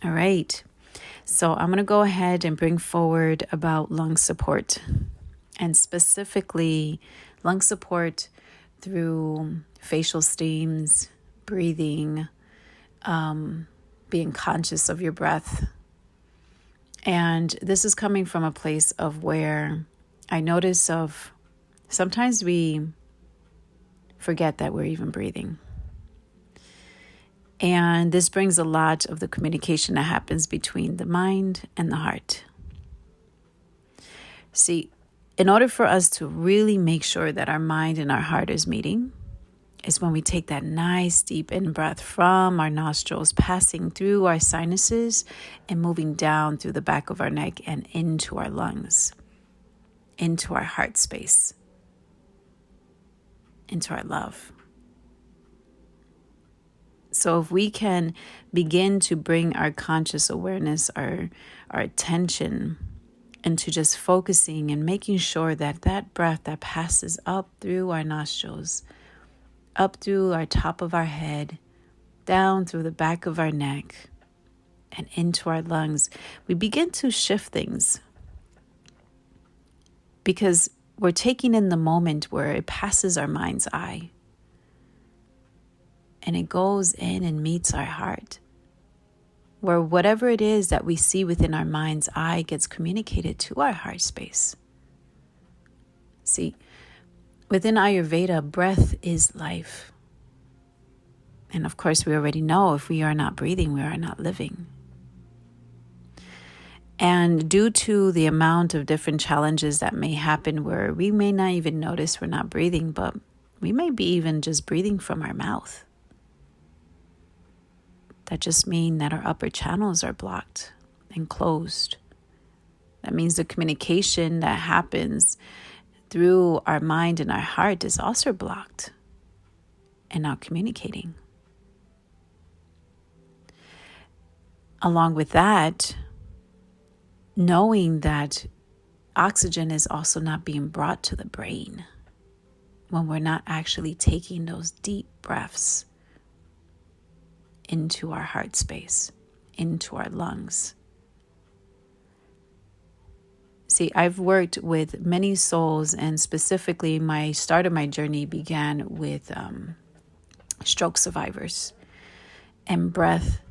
All right. So I'm going to go ahead and bring forward about lung support, and specifically lung support through facial steams, breathing, being conscious of your breath. And this is coming from a place of where I notice of sometimes we forget that we're even breathing. And this brings a lot of the communication that happens between the mind and the heart. See, in order for us to really make sure that our mind and our heart is meeting, is when we take that nice deep in-breath from our nostrils, passing through our sinuses and moving down through the back of our neck and into our lungs, into our heart space, into our love. So if we can begin to bring our conscious awareness, our attention into just focusing and making sure that that breath that passes up through our nostrils, up through our top of our head, down through the back of our neck, and into our lungs, we begin to shift things. Because we're taking in the moment where it passes our mind's eye. And it goes in and meets our heart, where whatever it is that we see within our mind's eye gets communicated to our heart space. See, within Ayurveda, breath is life. And of course, we already know if we are not breathing, we are not living. And due to the amount of different challenges that may happen where we may not even notice we're not breathing, but we may be even just breathing from our mouth. That just means that our upper channels are blocked and closed. That means the communication that happens through our mind and our heart is also blocked and not communicating. Along with that, knowing that oxygen is also not being brought to the brain when we're not actually taking those deep breaths into our heart space, into our lungs. See, I've worked with many souls, and specifically my start of my journey began with stroke survivors. And breath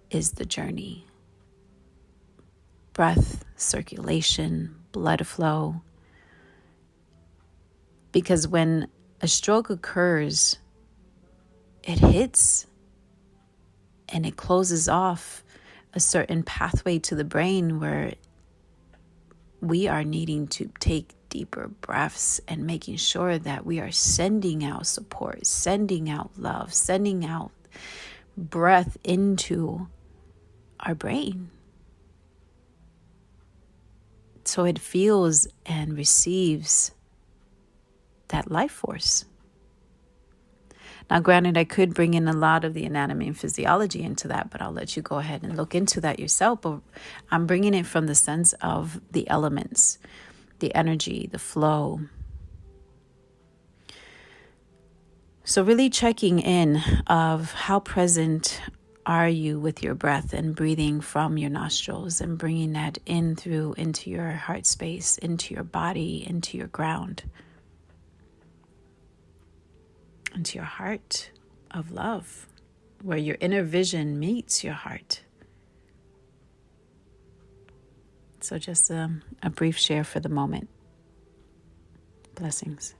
is the journey. Breath, circulation, blood flow. Because when a stroke occurs, it hits and it closes off a certain pathway to the brain where we are needing to take deeper breaths and making sure that we are sending out support, sending out love, sending out breath into our brain. So it feels and receives that life force. Now, granted, I could bring in a lot of the anatomy and physiology into that, but I'll let you go ahead and look into that yourself. But I'm bringing it from the sense of the elements, the energy, the flow. So really checking in of how present are you with your breath and breathing from your nostrils and bringing that in through into your heart space, into your body, into your ground, into your heart of love, where your inner vision meets your heart. So just a brief share for the moment. Blessings.